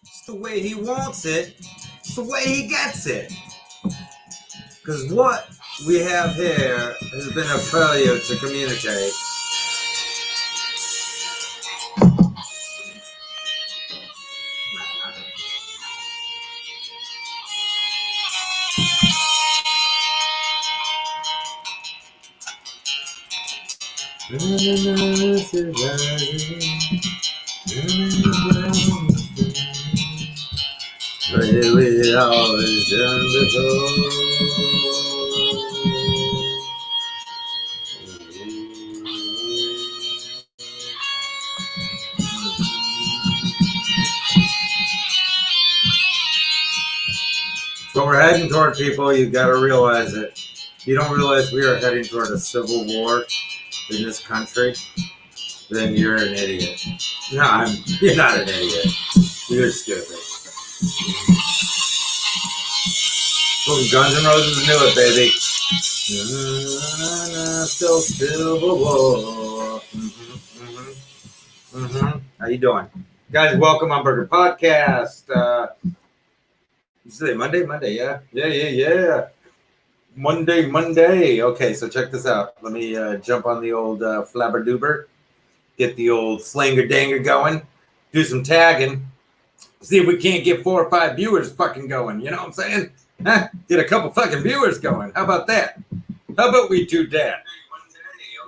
It's the way he wants it. It's the way he gets it. Because what we have here has been a failure to communicate. We always done before. So we're heading toward, people. You got to realize it. If you don't realize we are heading toward a civil war in this country, then you're an idiot. No, you're not an idiot. You're stupid. Well, Guns N' Roses knew it, baby. Still civil war. How you doing? Guys, welcome on Burger Podcast. Monday, yeah. Monday. Okay, so check this out. Let me jump on the old flabberduber, get the old slanger danger going, do some tagging, see if we can't get 4 or 5 viewers fucking going. You know what I'm saying? Huh? Get a couple fucking viewers going. How about that? How about we do that?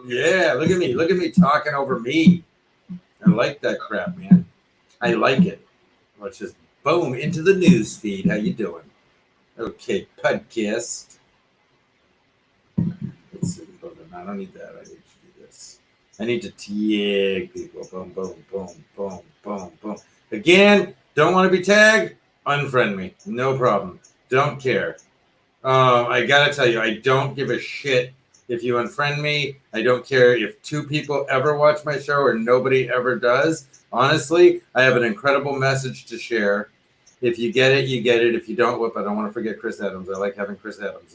Yeah, look at me talking over me. I like that crap, man. I like it. Let's just boom into the news feed. How you doing? Okay, podcast. Let's see. I don't need that. I need to do this. I need to tag people. Boom. Again, don't want to be tagged? Unfriend me. No problem. Don't care. I gotta tell you, I don't give a shit if you unfriend me. I don't care if 2 people ever watch my show or nobody ever does. Honestly, I have an incredible message to share. If you get it, you get it. If you don't, I don't want to forget Chris Adams. I like having Chris Adams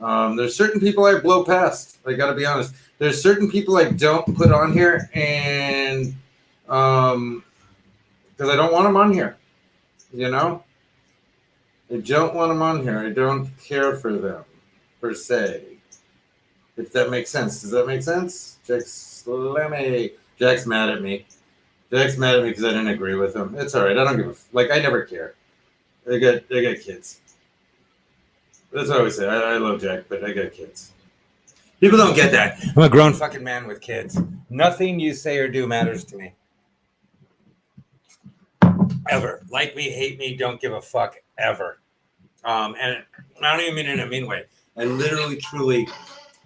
on. There's certain people I blow past. I got to be honest. There's certain people I don't put on here, and because I don't want them on here. You know, I don't want them on here. I don't care for them per se. If that makes sense. Does that make sense? Jack's mad at me. Jack's mad at me because I didn't agree with him. It's all right. I don't give a I never care. I got kids. That's what I always say. I love Jack, but I got kids. People don't get that. I'm a grown fucking man with kids. Nothing you say or do matters to me. Ever. Like me, hate me, don't give a fuck ever. And I don't even mean it in a mean way. I literally, truly,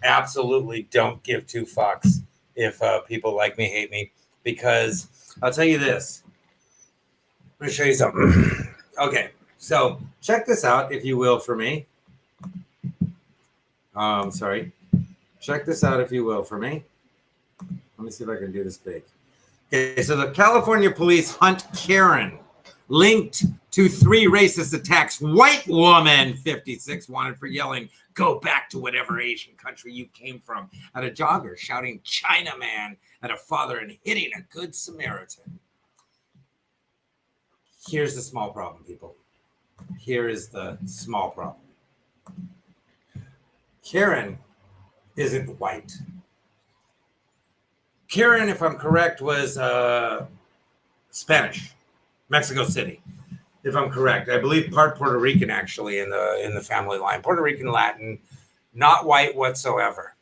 absolutely don't give 2 fucks if people like me, hate me. Because I'll tell you this. I'm going to show you something. Okay. So check this out, if you will, for me. Check this out, if you will, for me. Let me see if I can do this big. Okay, so the California police hunt Karen, linked to 3 racist attacks. White woman, 56, wanted for yelling, "Go back to whatever Asian country you came from," at a jogger, shouting "Chinaman" at a father and hitting a good Samaritan. Here's the small problem, people. Here is the small problem. Karen isn't white. Karen, if I'm correct, was Spanish, Mexico City. If I'm correct, I believe part Puerto Rican actually in the family line. Puerto Rican, Latin, not white whatsoever.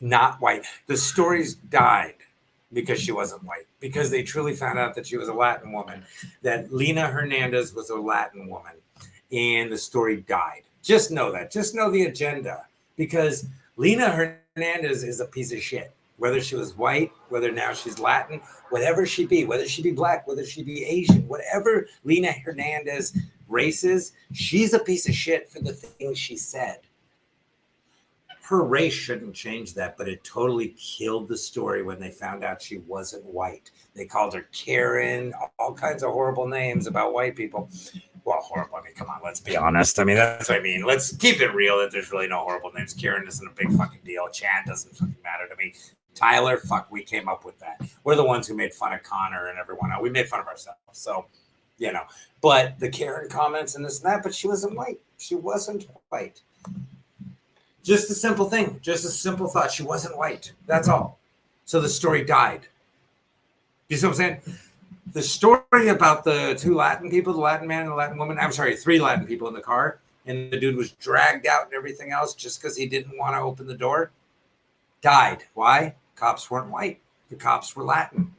Not white. The stories died because she wasn't white, because they truly found out that she was a Latin woman, that Lina Hernandez was a Latin woman, and the story died. Just know that. Just know the agenda, because Lina Hernandez is a piece of shit. Whether she was white, whether now she's Latin, whatever she be, whether she be black, whether she be Asian, whatever Lina Hernandez race is, she's a piece of shit for the things she said. Her race shouldn't change that, but it totally killed the story when they found out she wasn't white. They called her Karen, all kinds of horrible names about white people. Well, horrible. I mean, come on, let's be honest. I mean, that's what I mean. Let's keep it real that there's really no horrible names. Karen isn't a big fucking deal. Chad doesn't fucking matter to me. Tyler, fuck, we came up with that. We're the ones who made fun of Connor and everyone else. We made fun of ourselves. So, you know, but the Karen comments and this and that, but she wasn't white. She wasn't white. Just a simple thing. Just a simple thought. She wasn't white. That's all. So the story died. You see what I'm saying? The story about the two Latin people, the Latin man and the Latin woman, I'm sorry, 3 Latin people in the car, and the dude was dragged out and everything else just because he didn't want to open the door, died. Why? Cops weren't white. The cops were Latin.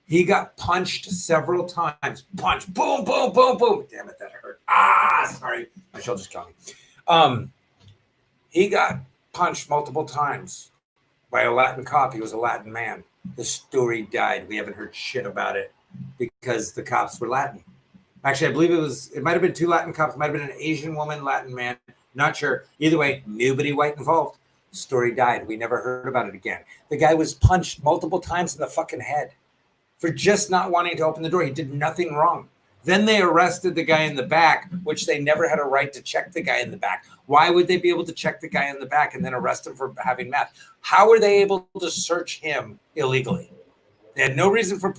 He got punched several times. Punch, boom, boom, boom, boom. Damn it, that hurt. Sorry. My shoulder's killing me. He got punched multiple times by a Latin cop. He was a Latin man. The story died. We haven't heard shit about it because the cops were Latin. Actually, I believe it might have been 2 Latin cops. It might have been an Asian woman, Latin man. Not sure. Either way, nobody white involved. The story died. We never heard about it again. The guy was punched multiple times in the fucking head for just not wanting to open the door. He did nothing wrong. Then they arrested the guy in the back, which they never had a right to check the guy in the back. Why would they be able to check the guy in the back and then arrest him for having meth? How were they able to search him illegally? They had no reason for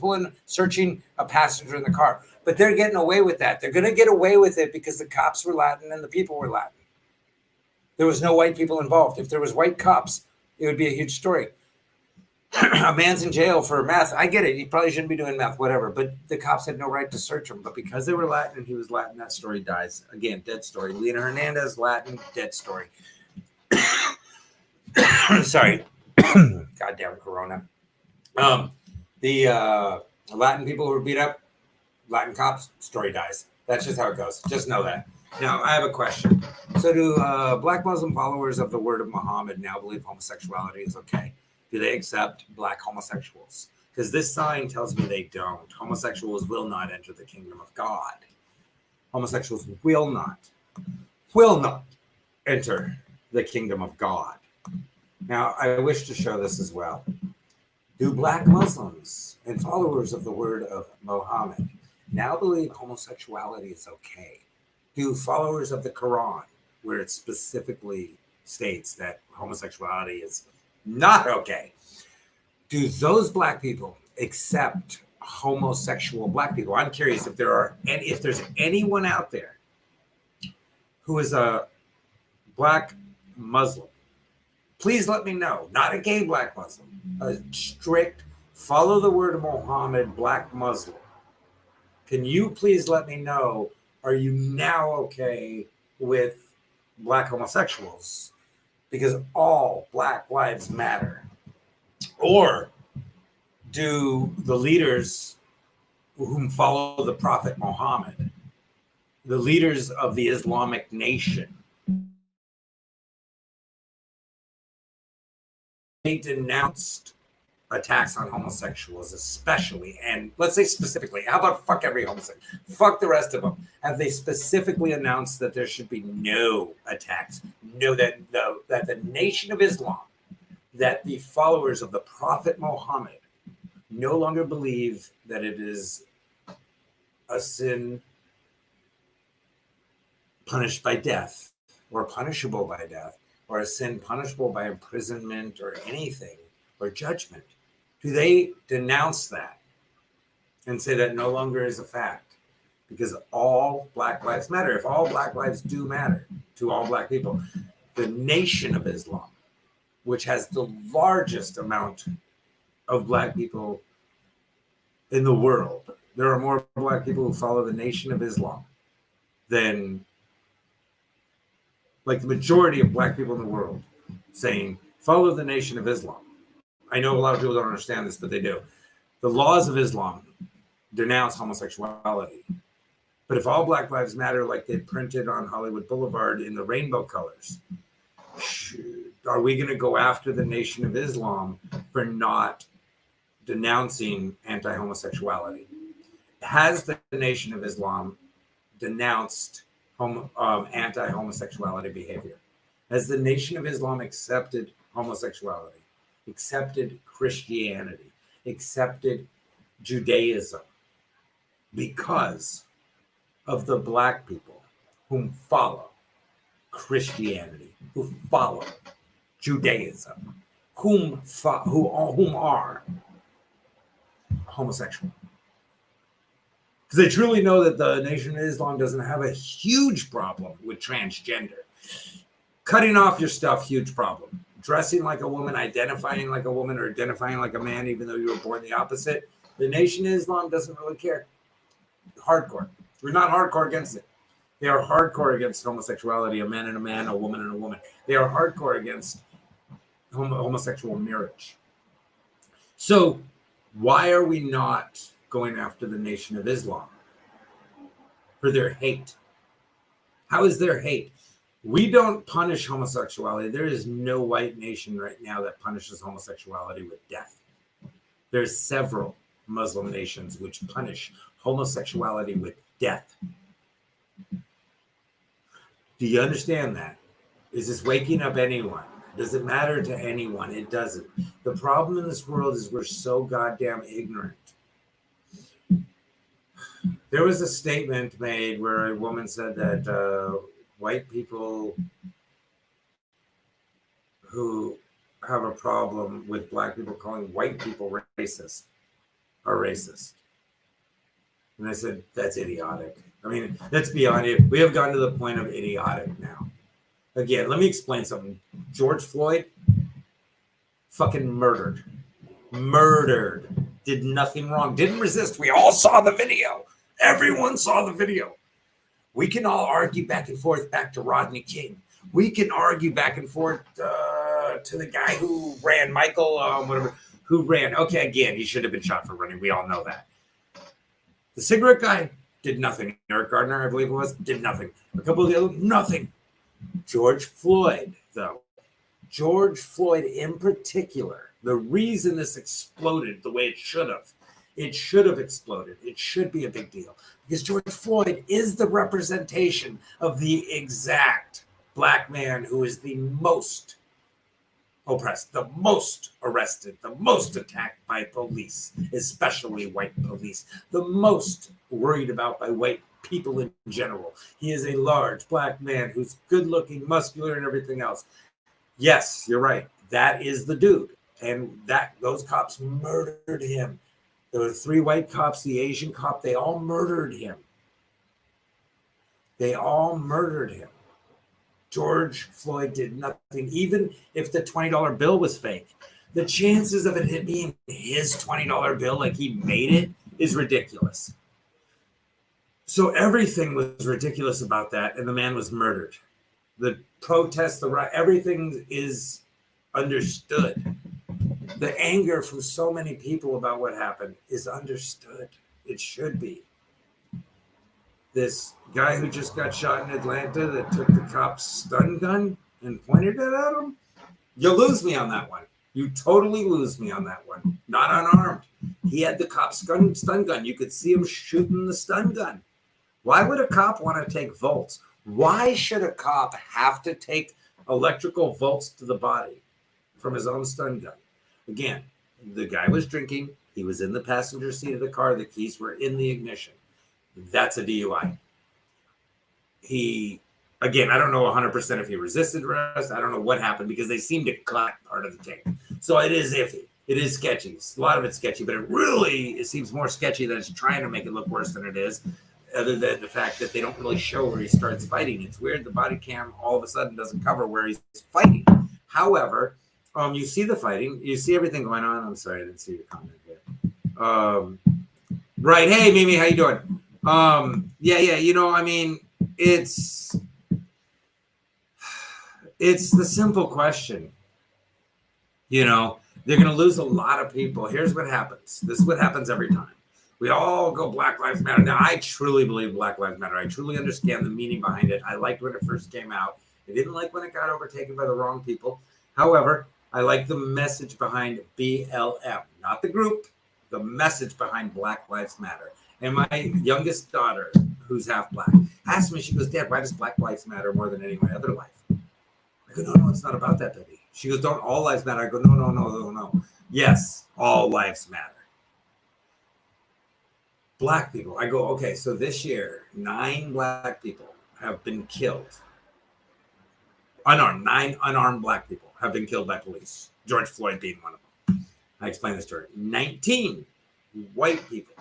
searching a passenger in the car, but they're getting away with that. They're going to get away with it because the cops were Latin and the people were Latin. There was no white people involved. If there was white cops, it would be a huge story. A man's in jail for meth. I get it. He probably shouldn't be doing meth, whatever. But the cops had no right to search him. But because they were Latin and he was Latin, that story dies. Again, dead story. Lena Hernandez, Latin, dead story. Sorry. Goddamn Corona. The Latin people who were beat up, Latin cops, story dies. That's just how it goes. Just know that. Now, I have a question. So do Black Muslim followers of the word of Muhammad now believe homosexuality is okay? Do they accept Black homosexuals? Because this sign tells me they don't. Homosexuals will not enter the kingdom of God. Homosexuals will not enter the kingdom of God. Now, I wish to show this as well. Do Black Muslims and followers of the word of Muhammad now believe homosexuality is okay? Do followers of the Quran, where it specifically states that homosexuality is not okay, do those Black people accept homosexual Black people? I'm curious if there's anyone out there who is a Black Muslim. Please let me know. Not a gay Black Muslim, a strict follow the word of Muhammad Black Muslim. Can you please let me know? Are you now okay with Black homosexuals? Because all Black lives matter. Or do the leaders whom follow the Prophet Muhammad, the leaders of the Islamic nation, they denounced attacks on homosexuals, especially, and let's say specifically, how about fuck every homosexual? Fuck the rest of them. Have they specifically announced that there should be no attacks? No, that the Nation of Islam, that the followers of the Prophet Muhammad no longer believe that it is a sin punished by death or punishable by death, or a sin punishable by imprisonment or anything, or judgment? Do they denounce that and say that no longer is a fact? Because all Black lives matter. If all Black lives do matter to all Black people, the Nation of Islam, which has the largest amount of Black people in the world, there are more Black people who follow the Nation of Islam than, like, the majority of Black people in the world saying, follow the Nation of Islam. I know a lot of people don't understand this, but they do. The laws of Islam denounce homosexuality. But if all Black lives matter, like they printed on Hollywood Boulevard in the rainbow colors, are we going to go after the Nation of Islam for not denouncing anti-homosexuality? Has the Nation of Islam denounced anti-homosexuality behavior? Has the Nation of Islam accepted homosexuality, accepted Christianity, accepted Judaism because of the Black people whom follow Christianity, who follow Judaism, whom are homosexual. Because they truly know that the Nation of Islam doesn't have a huge problem with transgender. Cutting off your stuff, huge problem. Dressing like a woman, identifying like a woman, or identifying like a man, even though you were born the opposite. The Nation of Islam doesn't really care. Hardcore. We're not hardcore against it. They are hardcore against homosexuality, a man and a man, a woman and a woman. They are hardcore against homosexual marriage. So why are we not going after the Nation of Islam for their hate? How is their hate? We don't punish homosexuality. There is no white nation right now that punishes homosexuality with death. There's several Muslim nations which punish homosexuality with death. Do you understand that? Is this waking up anyone? Does it matter to anyone? It doesn't. The problem in this world is we're so goddamn ignorant. There was a statement made where a woman said that white people who have a problem with black people calling white people racist are racist. And I said, that's idiotic. I mean, let's be honest. We have gotten to the point of idiotic now. Again, let me explain something. George Floyd, fucking murdered. Did nothing wrong. Didn't resist. We all saw the video. Everyone saw the video. We can all argue back and forth back to Rodney King. We can argue back and forth to the guy who ran, Michael, whatever, who ran. Okay, again, he should have been shot for running. We all know that. The cigarette guy did nothing. Eric Gardner, I believe it was, did nothing. A couple of the other, nothing. George Floyd, though. George Floyd in particular, the reason this exploded the way it should have exploded. It should be a big deal because George Floyd is the representation of the exact black man who is the most oppressed, the most arrested, the most attacked by police, especially white police, the most worried about by white people in general. He is a large black man who's good looking, muscular, and everything else. Yes, you're right. That is the dude. And those cops murdered him. There were 3 white cops, the Asian cop, they all murdered him. George Floyd did nothing. Even if the $20 bill was fake, the chances of it being his $20 bill, like he made it, is ridiculous. So everything was ridiculous about that, and the man was murdered. The protest, the riot, everything is understood. The anger from so many people about what happened is understood. It should be. This guy who just got shot in Atlanta that took the cop's stun gun and pointed it at him, you lose me on that one. You totally lose me on that one. Not unarmed. He had the cop's stun gun. You could see him shooting the stun gun. Why would a cop want to take volts? Why should a cop have to take electrical volts to the body from his own stun gun? Again, the guy was drinking. He was in the passenger seat of the car. The keys were in the ignition. That's a DUI. Again, I don't know 100% if he resisted arrest. I don't know what happened because they seem to cut part of the tape. So it is iffy. It is sketchy. A lot of it's sketchy, but it seems more sketchy that it's trying to make it look worse than it is, other than the fact that they don't really show where he starts fighting. It's weird. The body cam all of a sudden doesn't cover where he's fighting. However, you see the fighting. You see everything going on. I'm sorry, I didn't see your comment here. Right. Hey, Mimi, how you doing? Yeah. You know, I mean, it's the simple question. You know, they're going to lose a lot of people. Here's what happens. This is what happens every time. We all go Black Lives Matter. Now, I truly believe Black Lives Matter. I truly understand the meaning behind it. I liked when it first came out. I didn't like when it got overtaken by the wrong people. However, I like the message behind BLM, not the group, the message behind Black Lives Matter. And my youngest daughter, who's half black, asked me, she goes, Dad, why does Black Lives matter more than any of my other life? I go, no, it's not about that, baby. She goes, don't all lives matter? I go, no. Yes, all lives matter. Black people. I go, okay, so this year, 9 black people have been killed Unarmed. 9 unarmed black people have been killed by police. George Floyd being one of them. I explained this to her. 19 white people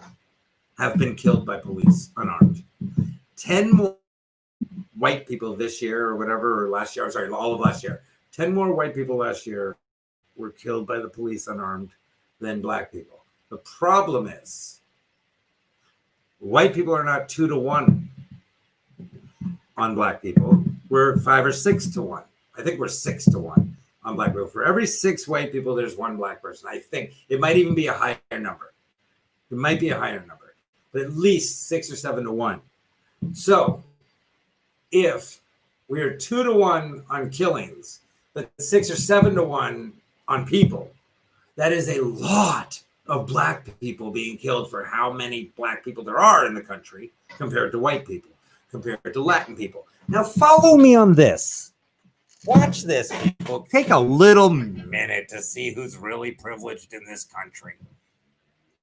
have been killed by police unarmed. 10 more white people this year or whatever, or last year, I'm sorry, all of last year. 10 more white people last year were killed by the police unarmed than black people. The problem is white people are not 2 to 1 on black people. We're 5 or 6 to 1. I think we're 6 to 1 on black people. For every 6 white people, there's 1 black person. I think it might even be a higher number. It might be a higher number, but at least 6 or 7 to 1. So if we're 2 to 1 on killings, but 6 or 7 to 1 on people, that is a lot of black people being killed for how many black people there are in the country compared to white people, compared to Latin people. Now follow me on this. Watch this, people. Take a little minute to see who's really privileged in this country.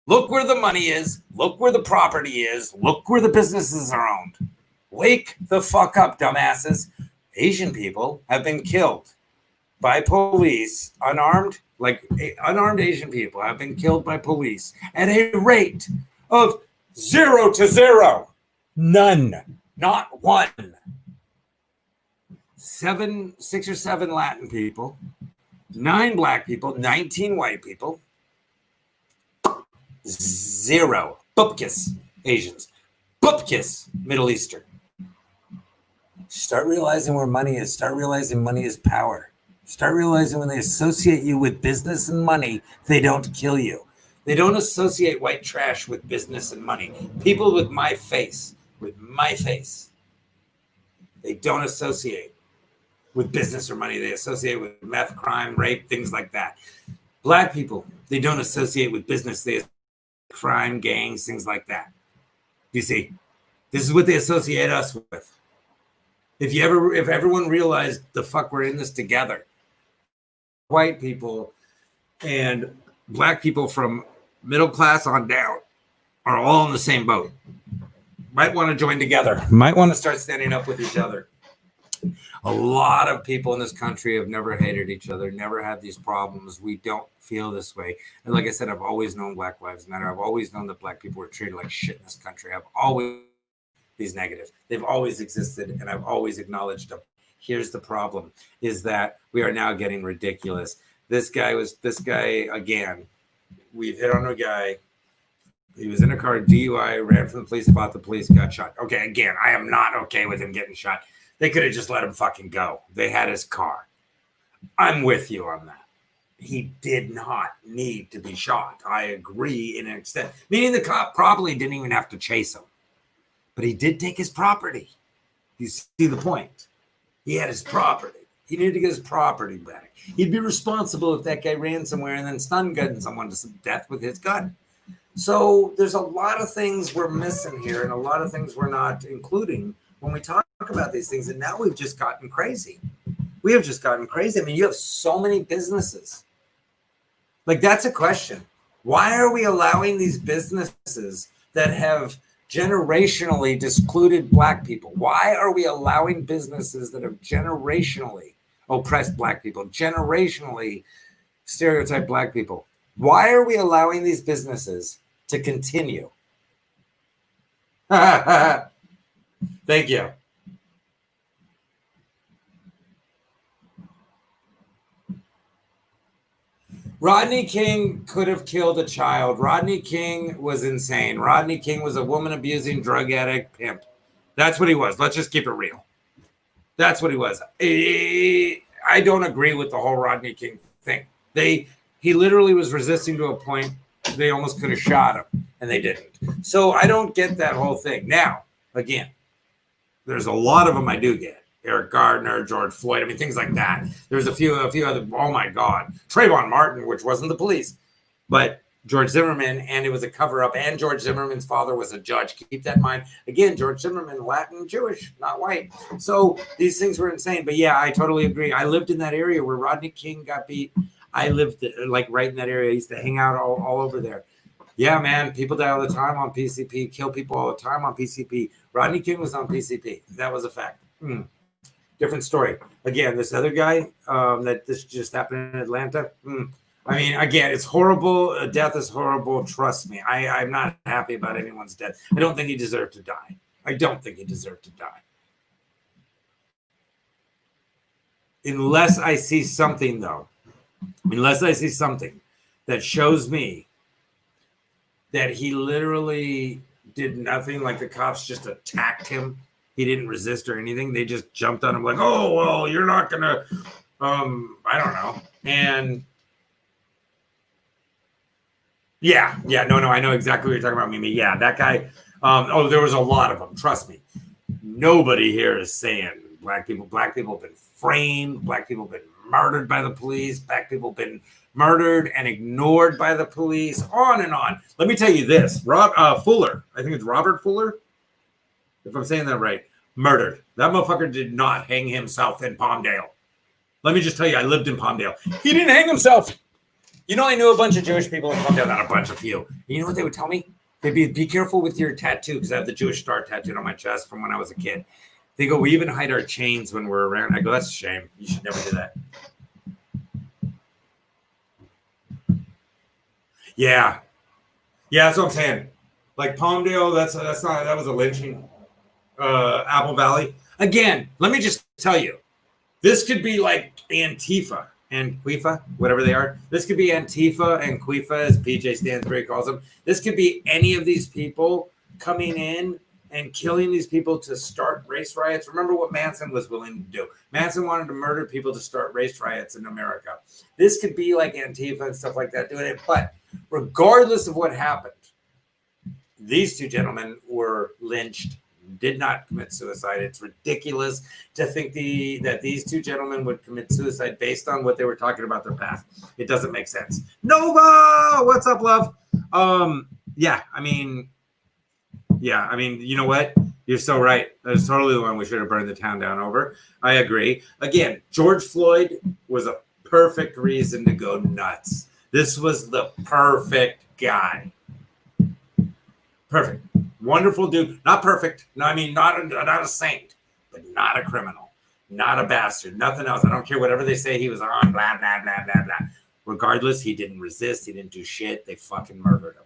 Look where the money is. Look where the property is. Look where the businesses are owned. Wake the fuck up, dumbasses. Asian people have been killed by police, unarmed Asian people have been killed by police at a rate of 0 to 0. None. Not 1. 6 or 7 Latin people, 9 black people, 19 white people, 0. Bupkis Asians. Bupkis Middle Eastern. Start realizing where money is. Start realizing money is power. Start realizing when they associate you with business and money, they don't kill you. They don't associate white trash with business and money. People with my face, they don't associate with business or money. They associate with meth, crime, rape, things like that. Black people, they don't associate with business. They associate with crime, gangs, things like that. You see, this is what they associate us with. If everyone realized the fuck we're in this together, white people and black people from middle class on down are all in the same boat. Might want to join together. Might want to start standing up with each other. A lot of people in this country have never hated each other, never had these problems. We don't feel this way. And like I said, I've always known Black Lives Matter. I've always known that black people were treated like shit in this country. I've always these negatives. They've always existed, and I've always acknowledged them. Here's the problem, is that we are now getting ridiculous. This guy again. We've hit on a guy. He was in a car, DUI, ran from the police, fought the police, got shot. Okay, again, I am not okay with him getting shot. They could have just let him fucking go. They had his car. I'm with you on that. He did not need to be shot. I agree in an extent. Meaning the cop probably didn't even have to chase him. But he did take his property. You see the point? He had his property. He needed to get his property back. He'd be responsible if that guy ran somewhere and then stun gunned someone to death with his gun. So there's a lot of things we're missing here and a lot of things we're not including when we talk about these things. And now we've just gotten crazy. We have just gotten crazy. I mean, you have so many businesses. Like, that's a question. Why are we allowing these businesses that have generationally discluded black people? Why are we allowing businesses that have generationally oppressed black people, generationally stereotyped black people? Why are we allowing these businesses to continue? Thank you. Rodney King could have killed a child. Rodney King was insane. Rodney King was a woman abusing, drug addict, pimp. That's what he was. Let's just keep it real. That's what he was. I don't agree with the whole Rodney King thing. He literally was resisting to a point they almost could have shot him, and they didn't. So I don't get that whole thing. Now, again, there's a lot of them I do get. Eric Gardner, George Floyd, I mean, things like that. There's a few other, oh my God. Trayvon Martin, which wasn't the police, but George Zimmerman, and it was a cover-up, and George Zimmerman's father was a judge. Keep that in mind. Again, George Zimmerman, Latin, Jewish, not white. So these things were insane. But yeah, I totally agree. I lived in that area where Rodney King got beat. I lived like right in that area. I used to hang out all over there. Yeah, man, people die all the time on PCP, kill people all the time on PCP. Rodney King was on PCP. That was a fact. Different story. Again, this other guy that this just happened in Atlanta. I mean, again, it's horrible. Death is horrible. Trust me. I'm not happy about anyone's death. I don't think he deserved to die. I don't think he deserved to die. Unless I see something, though. Unless I see something that shows me that he literally did nothing, like the cops just attacked him. He didn't resist or anything. They just jumped on him like, oh, well, you're not going to, I don't know. And yeah, no, I know exactly what you're talking about, Mimi. Yeah, that guy, there was a lot of them. Trust me. Nobody here is saying black people have been framed. Black people have been murdered by the police. Black people have been murdered and ignored by the police, on and on. Let me tell you this. Fuller, I think it's Robert Fuller, if I'm saying that right, murdered. That motherfucker did not hang himself in Palmdale. Let me just tell you, I lived in Palmdale. He didn't hang himself. You know, I knew a bunch of Jewish people in Palmdale, not a bunch, a few. You know what they would tell me? They'd be careful with your tattoo, because I have the Jewish star tattooed on my chest from when I was a kid. They go, we even hide our chains when we're around. I go, that's a shame. You should never do that. Yeah, that's what I'm saying. Like Palmdale, that was a lynching. Apple Valley. Again, let me just tell you, this could be like Antifa and Quifa, whatever they are. This could be Antifa and Quifa, as PJ Stansbury calls them. This could be any of these people coming in and killing these people to start race riots. Remember what Manson was willing to do. Manson wanted to murder people to start race riots in America. This could be like Antifa and stuff like that doing it. But regardless of what happened, these two gentlemen were lynched, did not commit suicide. It's ridiculous to think that these two gentlemen would commit suicide based on what they were talking about their past. It doesn't make sense. Nova, what's up, love? Yeah, I mean, you know what? You're so right. That's totally the one we should have burned the town down over. I agree. Again, George Floyd was a perfect reason to go nuts. This was the perfect guy. Perfect. Wonderful dude. Not perfect. No, I mean, not a saint, but not a criminal, not a bastard, nothing else. I don't care whatever they say he was on, blah, blah, blah, blah, blah. Regardless, he didn't resist. He didn't do shit. They fucking murdered him.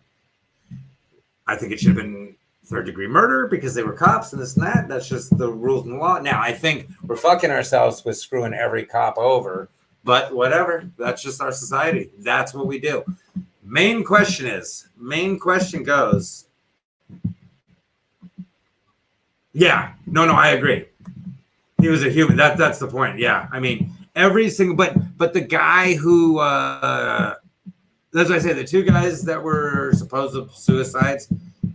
I think it should have been third-degree murder because they were cops and this and that. That's just the rules and the law. Now, I think we're fucking ourselves with screwing every cop over, but whatever. That's just our society. That's what we do. Main question goes, yeah, no, I agree. He was a human. That's the point. Yeah, I mean, every single, but the guy who, that's what I say, the two guys that were supposed suicides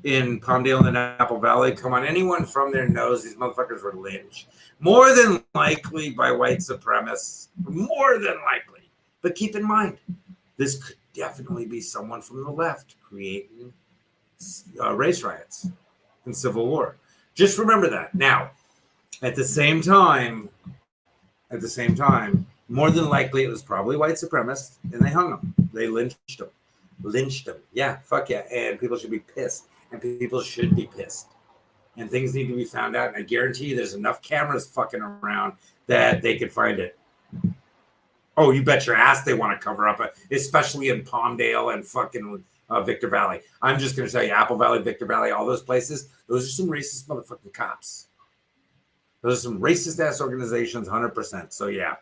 in Palmdale and Apple Valley, come on, anyone from there knows these motherfuckers were lynched. More than likely by white supremacists. More than likely. But keep in mind, this could definitely be someone from the left creating race riots and civil war. Just remember that. Now, at the same time, more than likely it was probably white supremacists, and they hung them. They lynched them. Yeah, fuck yeah. And people should be pissed. And people should be pissed. And things need to be found out. And I guarantee you there's enough cameras fucking around that they could find it. Oh, you bet your ass they want to cover up, especially in Palmdale and fucking Victor Valley. I'm just going to tell you, Apple Valley, Victor Valley, all those places, those are some racist motherfucking cops. Those are some racist-ass organizations, 100%. So, yeah,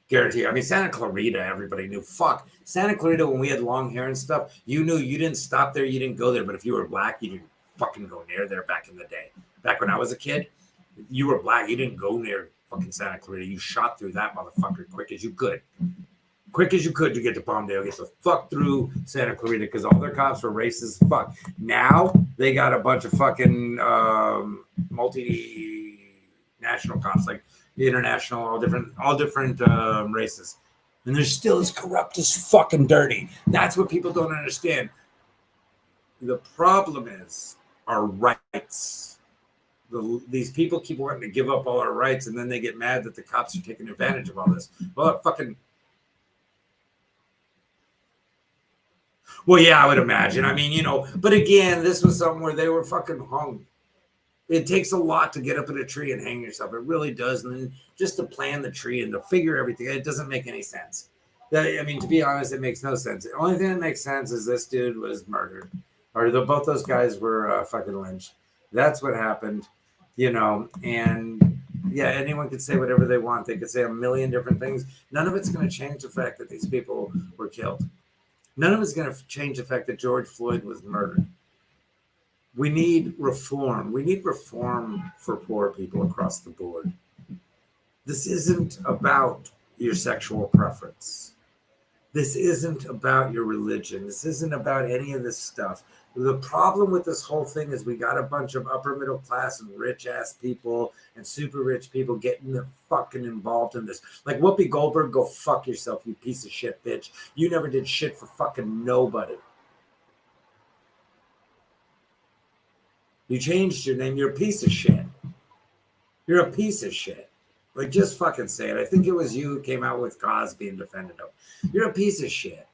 guarantee you. I mean, Santa Clarita, everybody knew. Fuck. Santa Clarita, when we had long hair and stuff, you knew you didn't stop there, you didn't go there. But if you were black, you didn't fucking go near there back in the day. Back when I was a kid, you were black, you didn't go near fucking Santa Clarita. You shot through that motherfucker quick as you could. Quick as you could to get to Palmdale, get the fuck through Santa Clarita because all their cops were racist as fuck. Now they got a bunch of fucking multinational cops, like the international, all different races, and they're still as corrupt as fucking dirty. That's what people don't understand. The problem is our rights. These people keep wanting to give up all our rights, and then they get mad that the cops are taking advantage of all this. Well, well, yeah, I would imagine. I mean, but again, this was something where they were fucking hung. It takes a lot to get up in a tree and hang yourself. It really does. And then just to plan the tree and to figure everything, it doesn't make any sense. I mean, to be honest, it makes no sense. The only thing that makes sense is this dude was murdered, or both those guys were fucking lynched. That's what happened, you know. And yeah, anyone could say whatever they want. They could say a million different things. None of it's going to change the fact that these people were killed. None of it's going to change the fact that George Floyd was murdered. We need reform. We need reform for poor people across the board. This isn't about your sexual preference. This isn't about your religion. This isn't about any of this stuff. The problem with this whole thing is we got a bunch of upper middle class and rich ass people and super rich people getting fucking involved in this. Like Whoopi Goldberg, go fuck yourself, you piece of shit bitch. You never did shit for fucking nobody. You changed your name. You're a piece of shit. You're a piece of shit. Like, just fucking say it. I think it was you who came out with Cosby and defended him. You're a piece of shit.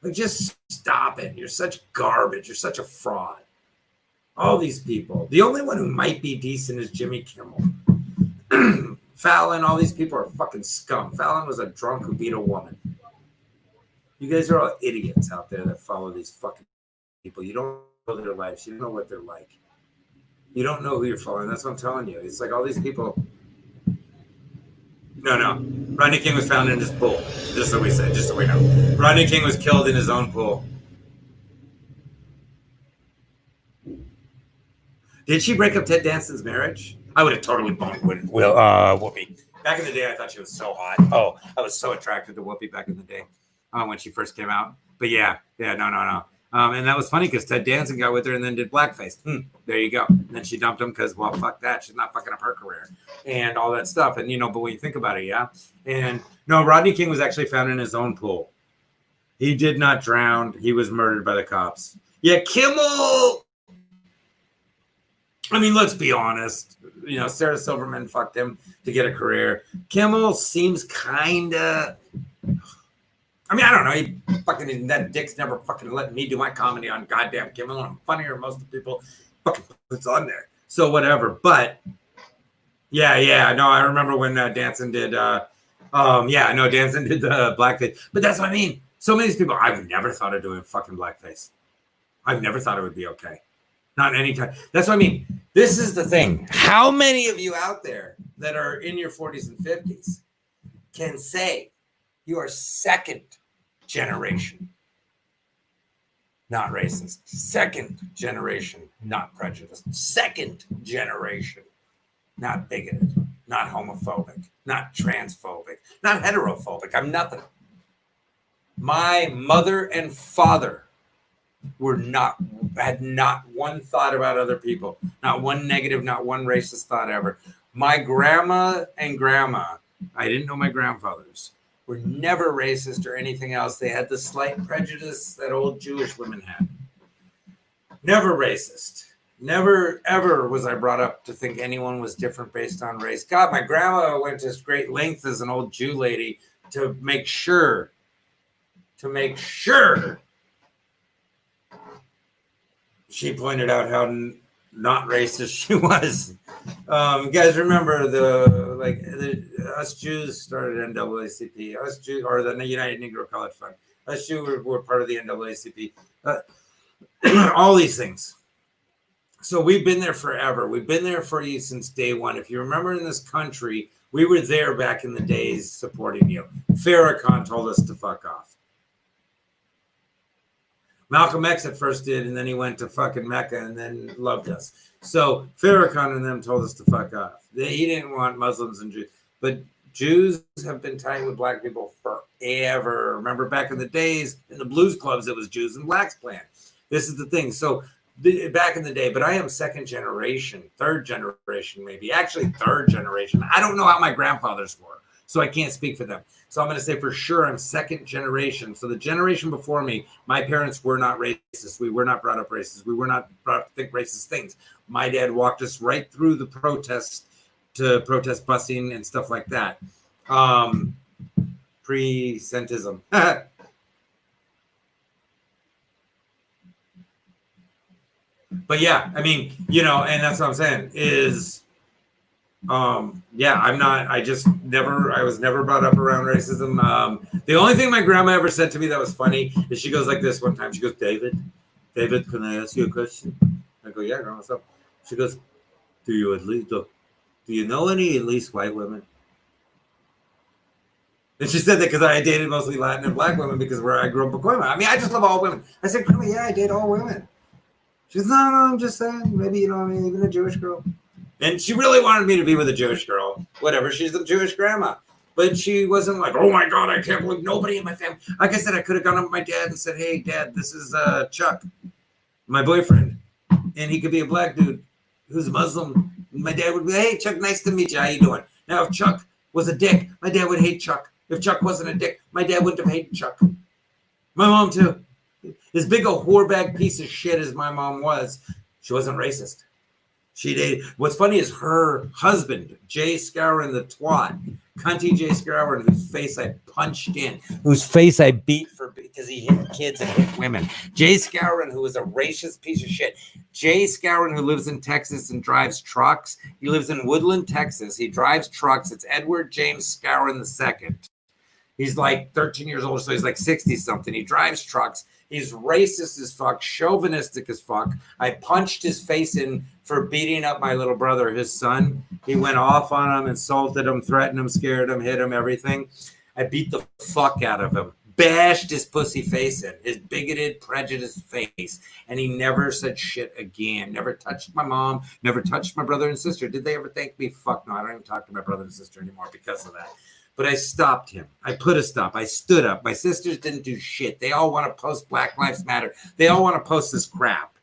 Like, just stop it. You're such garbage. You're such a fraud. All these people. The only one who might be decent is Jimmy Kimmel. Fallon, all these people are fucking scum. Fallon was a drunk who beat a woman. You guys are all idiots out there that follow these fucking people. You don't know their lives. You don't know what they're like. You don't know who you're following. That's what I'm telling you. It's like all these people. No. Rodney King was found in his pool. Just so we said, just so we know. Rodney King was killed in his own pool. Did she break up Ted Danson's marriage? I would have totally boned Whoopi. Back in the day, I thought she was so hot. Oh, I was so attracted to Whoopi back in the day when she first came out. But no. And that was funny because Ted Danson got with her and then did Blackface. There you go. And then she dumped him because, well, fuck that. She's not fucking up her career and all that stuff. And, but when you think about it, yeah. And no, Rodney King was actually found in his own pool. He did not drown. He was murdered by the cops. Yeah, Kimmel. I mean, let's be honest. Sarah Silverman fucked him to get a career. Kimmel seems kind of... I mean, I don't know. He fucking, that dick's never fucking let me do my comedy on goddamn Kimmel. I'm funnier than most of the people fucking puts on there. So whatever. But yeah. No, I remember when Danson did. Danson did the blackface. But that's what I mean. So many people. I've never thought of doing fucking blackface. I've never thought it would be okay. Not any time. That's what I mean. This is the thing. How many of you out there that are in your 40s and 50s can say you are second generation not racist, second generation not prejudiced, second generation not bigoted, not homophobic, not transphobic, not heterophobic? I'm nothing. My mother and father had not one thought about other people, not one negative, not one racist thought ever. My grandma and grandma, I didn't know my grandfathers, were never racist or anything else. They had the slight prejudice that old Jewish women had. Never racist. Never, ever was I brought up to think anyone was different based on race. God, my grandma went to great lengths as an old Jew lady to make sure she pointed out how not racist she was. You guys remember us Jews started NAACP. Us Jews, or the United Negro College Fund. Us Jews were part of the NAACP. All these things. So we've been there forever. We've been there for you since day one. If you remember in this country, we were there back in the days supporting you. Farrakhan told us to fuck off. Malcolm X at first did, and then he went to fucking Mecca and then loved us. So Farrakhan and them told us to fuck off. He didn't want Muslims and Jews. But Jews have been tight with black people forever. Remember back in the days, in the blues clubs, it was Jews and blacks playing. This is the thing. So back in the day, but I am second generation, third generation, maybe. Actually, third generation. I don't know how my grandfathers were, so I can't speak for them. So I'm going to say for sure I'm second generation. So the generation before me, my parents were not racist. We were not brought up racist. We were not brought up to think racist things. My dad walked us right through the protests to protest busing and stuff like that. Presentism. But yeah, I mean, and that's what I'm saying is, yeah, I was never brought up around racism. The only thing my grandma ever said to me that was funny is she goes like this one time. She goes, David, can I ask you a question? I go, yeah, grandma, what's up? She goes, do you know any at least white women? And she said that because I dated mostly Latin and black women because where I grew up in Pacoima. I mean, I just love all women. I said, grandma, yeah, I date all women. She goes, no, I'm just saying, maybe, even a Jewish girl. And she really wanted me to be with a Jewish girl. Whatever, she's a Jewish grandma. But she wasn't like, oh my God, I can't believe nobody in my family. Like I said, I could have gone up with my dad and said, hey, Dad, this is Chuck, my boyfriend. And he could be a black dude who's Muslim. My dad would be, hey, Chuck, nice to meet you. How you doing? Now, if Chuck was a dick, my dad would hate Chuck. If Chuck wasn't a dick, my dad wouldn't have hated Chuck. My mom, too. As big a whorebag piece of shit as my mom was, she wasn't racist. She dated. What's funny is her husband, Jay Scourin, the twat, cunty Jay Scourin, whose face I punched in, whose face I beat because he hit kids and hit women. Jay Scourin, who is a racist piece of shit. Jay Scourin, who lives in Texas and drives trucks. He lives in Woodland, Texas. He drives trucks. It's Edward James Scourin II. He's like 13 years old, so he's like 60 something. He drives trucks. He's racist as fuck, chauvinistic as fuck. I punched his face in for beating up my little brother, his son. He went off on him, insulted him, threatened him, scared him, hit him, everything. I beat the fuck out of him, bashed his pussy face in, his bigoted, prejudiced face. And he never said shit again. Never touched my mom, never touched my brother and sister. Did they ever thank me? Fuck no, I don't even talk to my brother and sister anymore because of that. But I stopped him. I put a stop. I stood up. My sisters didn't do shit. They all want to post Black Lives Matter. They all want to post this crap.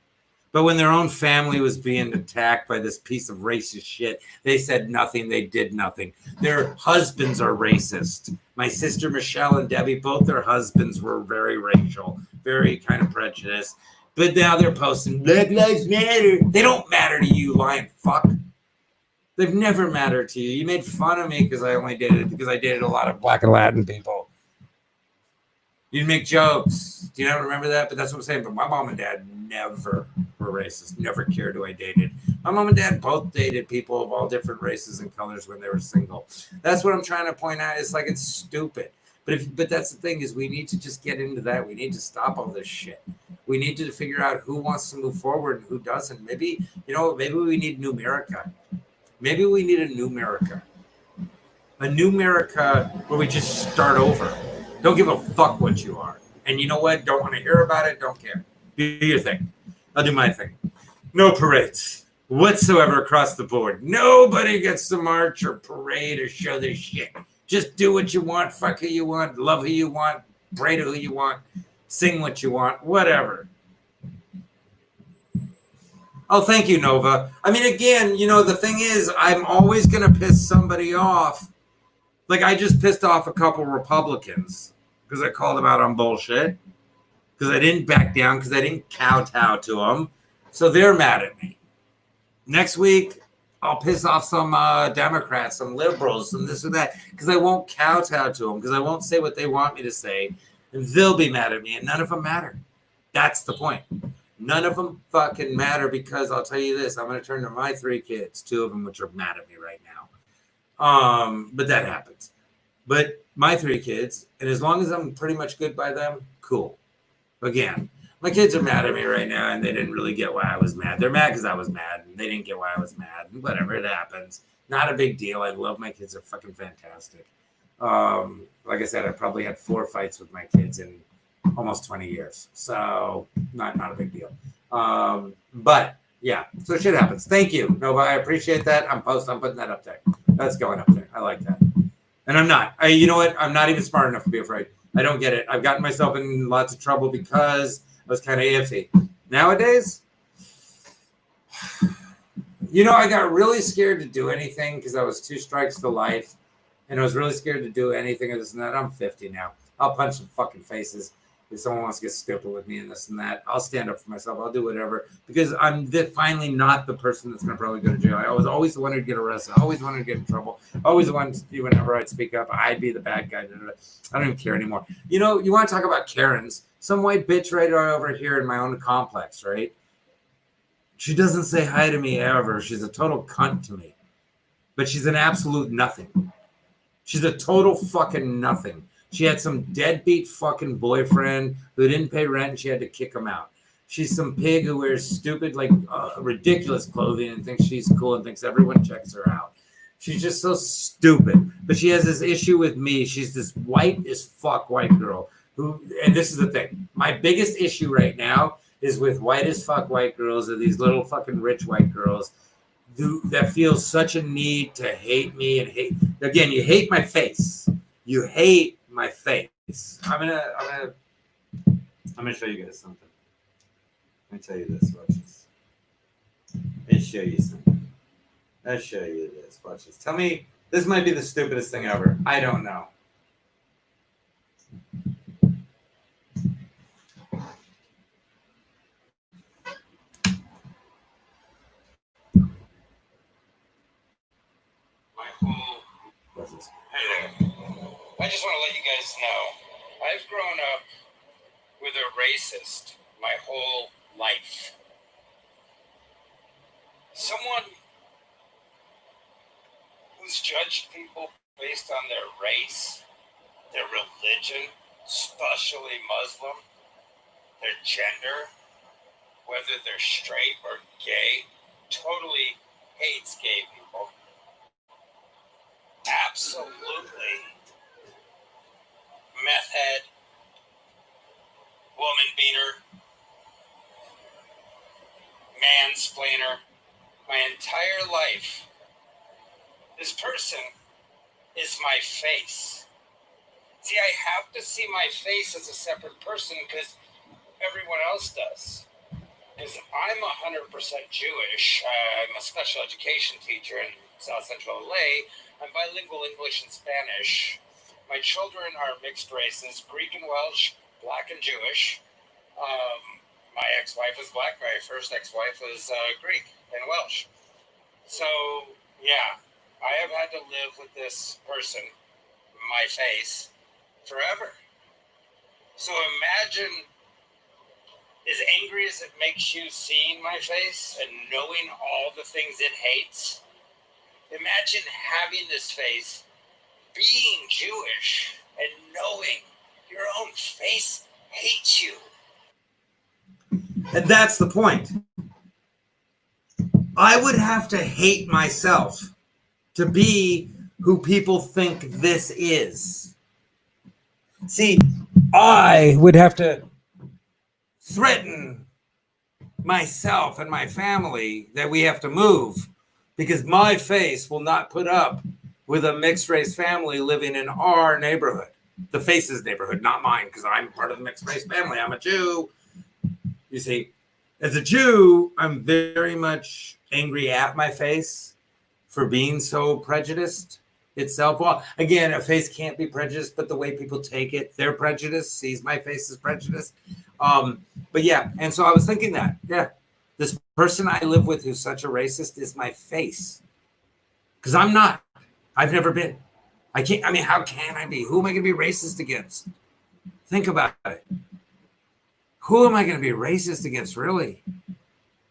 But when their own family was being attacked by this piece of racist shit, they said nothing. They did nothing. Their husbands are racist. My sister Michelle and Debbie, both their husbands were very racial, very kind of prejudiced. But now they're posting Black Lives Matter. They don't matter to you, lying fuck. They've never mattered to you. You made fun of me because I dated a lot of black and Latin people. You'd make jokes. Do you not remember that? But that's what I'm saying. But my mom and dad never were racist. Never cared who I dated. My mom and dad both dated people of all different races and colors when they were single. That's what I'm trying to point out. It's like it's stupid. But that's the thing is we need to just get into that. We need to stop all this shit. We need to figure out who wants to move forward and who doesn't. Maybe we need New America. Maybe we need a new America. A new America where we just start over. Don't give a fuck what you are. And you know what? Don't want to hear about it. Don't care. Do your thing. I'll do my thing. No parades whatsoever across the board. Nobody gets to march or parade or show their shit. Just do what you want. Fuck who you want. Love who you want. Pray to who you want. Sing what you want. Whatever. Oh, thank you, Nova. I mean, again, the thing is, I'm always going to piss somebody off. Like, I just pissed off a couple Republicans because I called them out on bullshit. Because I didn't back down, because I didn't kowtow to them. So they're mad at me. Next week, I'll piss off some Democrats, some liberals, some this or that, because I won't kowtow to them, because I won't say what they want me to say, and they'll be mad at me, and none of them matter. That's the point. None of them fucking matter, because I'll tell you this, I'm going to turn to my 3 kids, 2 of them which are mad at me right now. But that happens. But my 3 kids, and as long as I'm pretty much good by them, cool. Again, my kids are mad at me right now, and they didn't really get why I was mad. They're mad because I was mad, and they didn't get why I was mad. Whatever, it happens. Not a big deal. I love my kids. They're fucking fantastic. Like I said, I probably had 4 fights with my kids in almost 20 years. So not a big deal. But yeah, so shit happens. Thank you, Nova. I appreciate that. I'm putting that up there. That's going up there. I like that. And I'm not. You know what? I'm not even smart enough to be afraid. I don't get it. I've gotten myself in lots of trouble because I was kind of iffy. Nowadays, I got really scared to do anything because I was 2 strikes to life, and I was really scared to do anything of this and that. I'm 50 now. I'll punch some fucking faces if someone wants to get stupid with me and this and that. I'll stand up for myself. I'll do whatever because I'm finally not the person that's going to probably go to jail. I was always the one who'd get arrested. I always wanted to get in trouble. Always the one whenever I'd speak up, I'd be the bad guy. I don't even care anymore. You want to talk about Karens? Some white bitch right over here in my own complex, right? She doesn't say hi to me ever. She's a total cunt to me. But she's an absolute nothing. She's a total fucking nothing. She had some deadbeat fucking boyfriend who didn't pay rent and she had to kick him out. She's some pig who wears stupid, like ridiculous clothing and thinks she's cool and thinks everyone checks her out. She's just so stupid. But she has this issue with me. She's this white as fuck white girl who, and this is the thing. My biggest issue right now is with white as fuck white girls or these little fucking rich white girls that feel such a need to hate me and hate. Again, you hate my face. You hate my face. I'm gonna show you guys something. Let me tell you this. Watch this. Let me show you something. I'll show you this. Watch this. Tell me, this might be the stupidest thing ever. I don't know. What's this? Hey there. I just want to let you guys know, I've grown up with a racist my whole life. Someone who's judged people based on their race, their religion, especially Muslim, their gender, whether they're straight or gay, totally hates gay people. Absolutely. Meth head, woman beater, mansplainer. My entire life, this person is my face. See, I have to see my face as a separate person because everyone else does. Because I'm 100% Jewish. I'm a special education teacher in South Central LA. I'm bilingual English and Spanish. My children are mixed races, Greek and Welsh, Black and Jewish. My ex-wife was Black. My first ex-wife was Greek and Welsh. So, yeah, I have had to live with this person, my face, forever. So imagine, as angry as it makes you seeing my face and knowing all the things it hates, imagine having this face, being Jewish, and knowing your own face hates you. And that's the point. I would have to hate myself to be who people think this is. See, I would have to threaten myself and my family that we have to move because my face will not put up with a mixed race family living in our neighborhood. The Face's neighborhood, not mine, because I'm part of the mixed race family. I'm a Jew. You see, as a Jew, I'm very much angry at my face for being so prejudiced itself. Well, again, a face can't be prejudiced, but the way people take it, their prejudice sees my face as prejudiced. But yeah, and so I was thinking that, yeah, this person I live with who's such a racist is my face. Because I'm not. I've never been. I can't, I mean, how can I be? Who am I going to be racist against? Think about it. Who am I going to be racist against, really?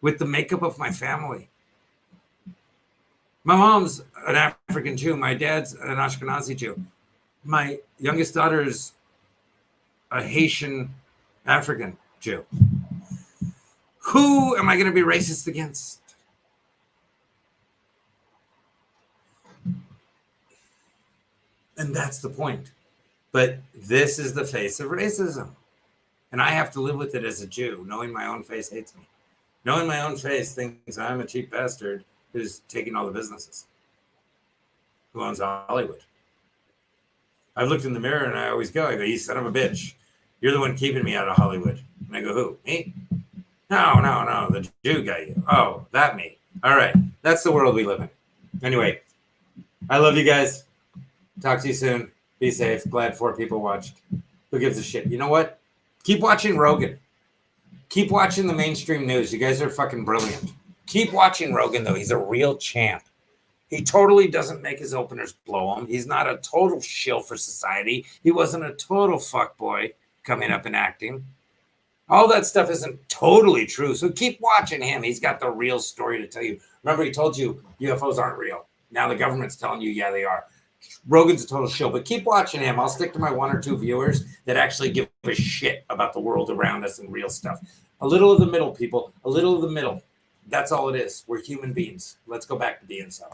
With the makeup of my family. My mom's an African Jew. My dad's an Ashkenazi Jew. My youngest daughter is a Haitian African Jew. Who am I going to be racist against? And that's the point. But this is the face of racism. And I have to live with it as a Jew, knowing my own face hates me. Knowing my own face thinks I'm a cheap bastard who's taking all the businesses. Who owns Hollywood? I've looked in the mirror and I always go, you son of a bitch. You're the one keeping me out of Hollywood. And I go, who? Me? No. The Jew guy. Oh, that me. All right. That's the world we live in. Anyway, I love you guys. Talk to you soon. Be safe. Glad 4 people watched. Who gives a shit? You know what? Keep watching Rogan. Keep watching the mainstream news. You guys are fucking brilliant. Keep watching Rogan, though. He's a real champ. He totally doesn't make his openers blow him. He's not a total shill for society. He wasn't a total fuckboy coming up and acting. All that stuff isn't totally true. So keep watching him. He's got the real story to tell you. Remember, he told you UFOs aren't real. Now the government's telling you, yeah, they are. Rogan's a total show, but keep watching him. I'll stick to my 1 or 2 viewers that actually give a shit about the world around us and real stuff. A little of the middle, people. A little of the middle. That's all it is. We're human beings. Let's go back to being so.